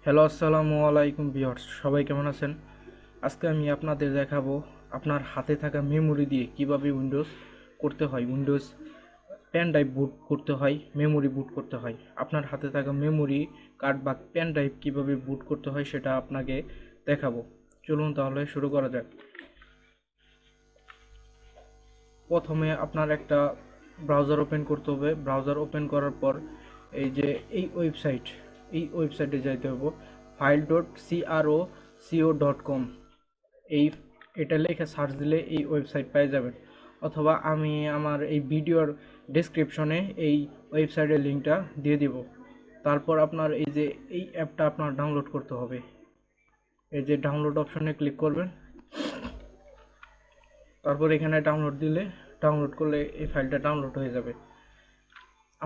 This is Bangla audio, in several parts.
হ্যালো, আসসালামু আলাইকুম ভিউয়ার্স, সবাই কেমন আছেন? আজকে আমি আপনাদের দেখাবো আপনার হাতে থাকা মেমোরি দিয়ে কিভাবে উইন্ডোজ করতে হয়, উইন্ডোজ পেন ড্রাইভ বুট করতে হয়, মেমোরি বুট করতে হয়। আপনার হাতে থাকা মেমোরি কার্ড বা পেন ড্রাইভ কীভাবে বুট করতে হয় সেটা আপনাকে দেখাবো। চলুন তাহলে শুরু করা যাক। প্রথমে আপনার একটা ব্রাউজার ওপেন করতে হবে। ব্রাউজার ওপেন করার পর এই যে এই ওয়েবসাইটে যাইতে হবে, file.cro.com। এই এটা লিখে সার্চ দিলে এই ওয়েবসাইট পেয়ে যাবেন, অথবা আমি আমার এই ভিডিওর ডেসক্রিপশনে এই ওয়েবসাইটের লিঙ্কটা দিয়ে দিব। তারপর আপনার এই যে এই অ্যাপটা আপনার ডাউনলোড করতে হবে। এই যে ডাউনলোড অপশনে ক্লিক করবেন, তারপর এখানে ডাউনলোড করলে এই ফাইলটা ডাউনলোড হয়ে যাবে।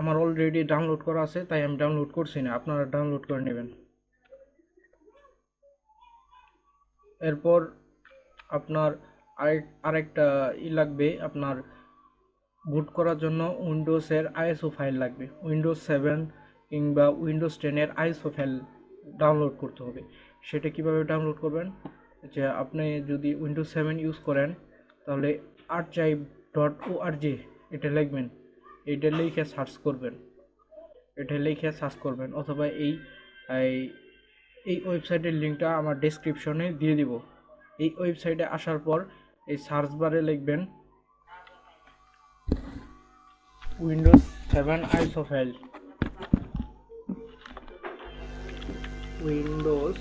আমার অলরেডি ডাউনলোড করা আছে, তাই আমি ডাউনলোড করছি না, আপনারা ডাউনলোড করে নেবেন। এরপর আপনার আরেকটা লাগবে, আপনার বুট করার জন্য উইন্ডোজের আইএসও ফাইল লাগবে। উইন্ডোজ 7 কিংবা উইন্ডোজ 10-এর আইএসও ফাইল ডাউনলোড করতে হবে। সেটা কিভাবে ডাউনলোড করবেন, যে আপনি যদি উইন্ডোজ 7 ইউজ করেন তাহলে archive.org এটা লিখবেন। এটা লিখে সার্চ করবেন, অথবা এই এই ওয়েবসাইটের লিঙ্কটা আমার ডেসক্রিপশনে দিয়ে দিব। এই ওয়েবসাইটে আসার পর এই সার্চ বারে লিখবেন উইন্ডোজ 7 আইসো ফাইল, উইন্ডোজ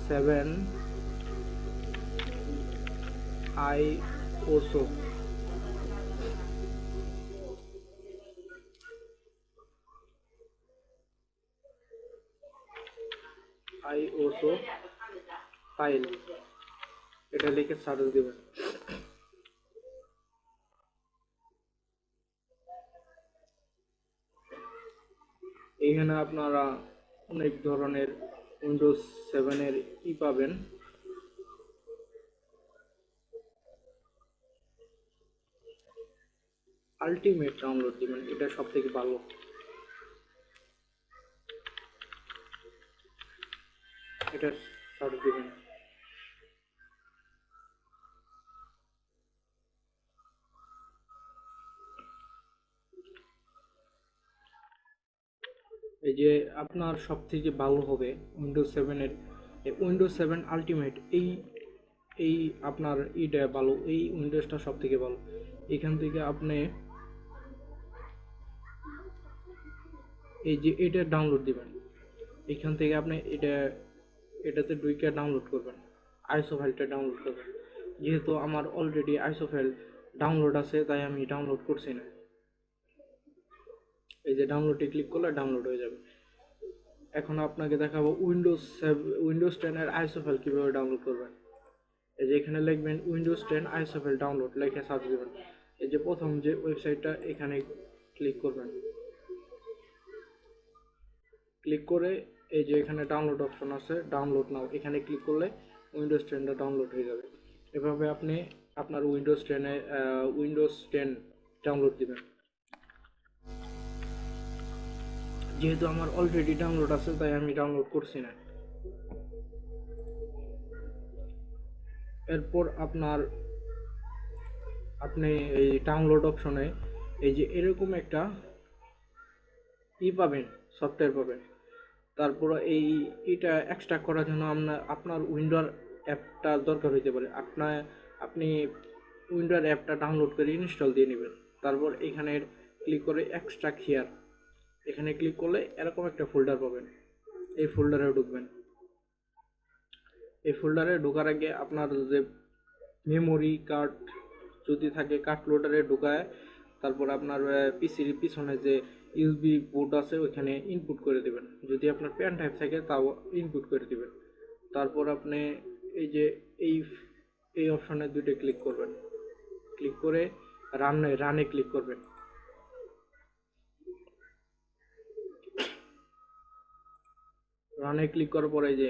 7 আইওসো আইওসো ফাইল, এটা লিখে সার্চ দেবেন। এইখানে আপনারা অনেক ধরনের উইন্ডোজ 7-এর পাবেন। আলটিমেট ডাউনলোড দিবেন, এটা সব থেকে ভালো। এটা সার্চ দিবেন। এই যে আপনার সব থেকে ভালো হবে উইন্ডোজ 7-এর উইন্ডোজ 7 আলটিমেট, এই আপনার এটা ভালো, এই উইন্ডোজটা সব থেকে ভালো। এখান থেকে আপনি এই যে এটা ডাউনলোড দিবেন, এখান থেকে আপনি এটাতে ঢুকে ডাউনলোড করবেন, আইসো ফাইলটা ডাউনলোড করবেন। যেহেতু আমার অলরেডি আইসো ফাইল ডাউনলোড আছে, তাই আমি ডাউনলোড করছি না। এই যে ডাউনলোডে ক্লিক করলে ডাউনলোড হয়ে যাবে। এখন আপনাকে দেখাবো উইন্ডোজ 10-এর আইসো ফাইল কীভাবে ডাউনলোড করবেন। এই যে এখানে লিখবেন উইন্ডোজ 10 আইসো ফাইল ডাউনলোড, লিখে সার্চ দেবেন। এই যে প্রথম যে ওয়েবসাইটটা, এখানে ক্লিক করবেন। ক্লিক করে এই যে এখানে ডাউনলোড অপশন আছে, ডাউনলোড নাও, এখানে ক্লিক করলে উইন্ডোজ 10টা ডাউনলোড হয়ে যাবে। এভাবে আপনি আপনার উইন্ডোজ 10 ডাউনলোড দিবেন। যেহেতু আমার অলরেডি ডাউনলোড আছে, তাই আমি ডাউনলোড করছি না। এরপর আপনি এই ডাউনলোড অপশনে এই যে এরকম একটা পাবেন, সফটওয়্যার পাবেন। তারপর এটা এক্সট্রাক্ট করার জন্য আপনার উইন্ডোর অ্যাপটা দরকার হইতে পারে। আপনি উইন্ডোর অ্যাপটা ডাউনলোড করে ইনস্টল দিয়ে নেবেন। তারপর এখানে ক্লিক করে এক্সট্রাক্ট হিয়ার, এখানে ক্লিক করলে এরকম একটা ফোল্ডার পাবেন। এই ফোল্ডারে ঢুকবেন। এই ফোল্ডারে ঢোকার আগে আপনার যে মেমোরি কার্ড যদি থাকে, কার্ড লোডারে ঢোকায় তারপর আপনার পিসির পিছনে যে ইউএসবি পোর্ট আছে ওইখানে ইনপুট করে দেবেন। যদি আপনার পেন ড্রাইভ থাকে তাও ইনপুট করে দেবেন। তারপর আপনি এই যে এই এই অপশনে দুইটা ক্লিক করবেন। ক্লিক করে রানে ক্লিক করবেন। রানে ক্লিক করার পরে যে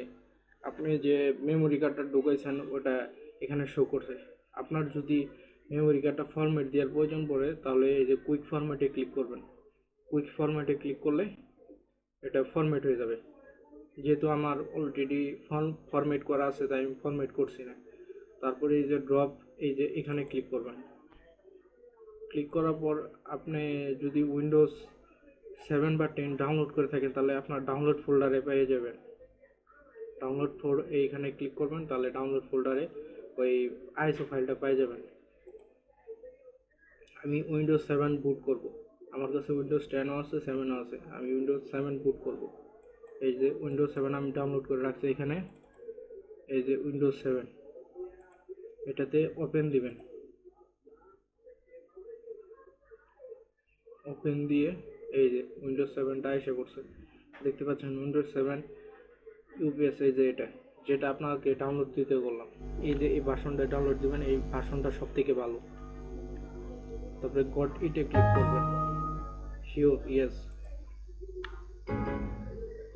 আপনি যে মেমোরি কার্ডটা ঢুকাইছেন ওটা এখানে শো করছে। আপনার যদি মেমোরি কার্ডটা ফরম্যাট দেওয়ার প্রয়োজন পড়ে তাহলে এই যে কুইক ফরম্যাটে ক্লিক করবেন। কুইক ফরম্যাটে ক্লিক করলে এটা ফরম্যাট হয়ে যাবে। যেহেতু আমার অলরেডি ফরম্যাট করা আছে তাই আমি ফরম্যাট করছি না। তারপরে এই যে ড্রপ, এই যে এখানে ক্লিক করবেন। ক্লিক করার পর আপনি যদি উইন্ডোজ 7 বা 10 ডাউনলোড করে থাকেন তাহলে আপনার ডাউনলোড ফোল্ডারে পেয়ে যাবেন। এইখানে ক্লিক করবেন, তাহলে ডাউনলোড ফোল্ডারে ওই আইএসও ফাইলটা পেয়ে যাবেন। আমি উইন্ডোজ 7 বুট করব। আমার কাছে উইন্ডোজ 10ও আছে, 7ও আছে। আমি উইন্ডোজ 7 বুট করব। এই যে উইন্ডোজ 7 আমি ডাউনলোড করে রাখছি এখানে। এই যে উইন্ডোজ 7, এটাতে ওপেন দিবেন। ওপেন দিয়ে এই যে উইন্ডোজ 7টা এসে পড়ছে, দেখতে পাচ্ছেন উইন্ডোজ 7 ইউপিএস। এই যে এটা যেটা আপনাকে ডাউনলোড দিতে বললাম, এই যে এই ভার্সনটা ডাউনলোড দিবেন, এই ভার্সনটা সব থেকে ভালো। তারপরে গট ইটে ক্লিক করবেন। Sure, yes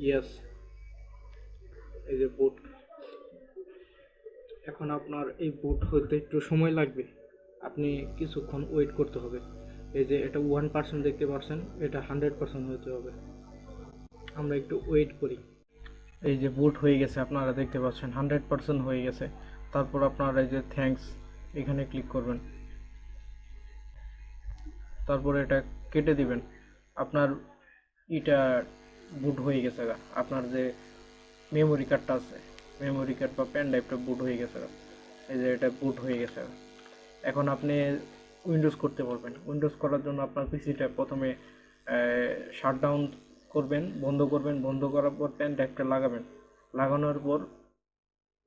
yes. এই যে বুট, এখন আপনার এই বুট হতে একটু সময় লাগবে, আপনি কিছুক্ষণ ওয়েট করতে হবে। এই যে এটা 1% দেখতে পাচ্ছেন, এটা 100% হতে হবে। আমরা একটু ওয়েট করি। এই যে বুট হয়ে গেছে, আপনারা দেখতে পাচ্ছেন 100% হয়ে গেছে। তারপর আপনারা এই যে থ্যাঙ্কস এখানে ক্লিক করবেন। তারপরে এটা কেটে দিবেন। আপনার এটা বুট হয়ে গেছে, আপনার যে মেমোরি কার্ডটা আছে, মেমোরি কার্ড বা পেন ড্রাইভটা বুট হয়ে গেছে। এই যে এটা বুট হয়ে গেছে। এখন আপনি উইন্ডোজ করতে পারবেন। উইন্ডোজ করার জন্য আপনার পিসিটা প্রথমে শাটডাউন করবেন, বন্ধ করবেন। বন্ধ করার পর পেন ড্রাইভটা লাগাবেন। লাগানোর পর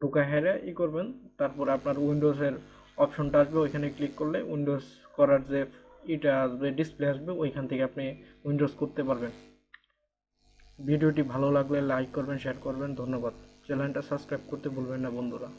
ঢোকা হেরে করবেন। তারপর আপনার উইন্ডোজের অপশনটা আসবে, ওইখানে ক্লিক করলে উইন্ডোজ করার যে এটা আসবে, ডিসপ্লে আসবে, ওইখান থেকে আপনি উইন্ডোজ করতে পারবেন। ভিডিওটি ভালো লাগলে লাইক করবেন, শেয়ার করবেন। ধন্যবাদ। চ্যানেলটা সাবস্ক্রাইব করতে ভুলবেন না বন্ধুরা।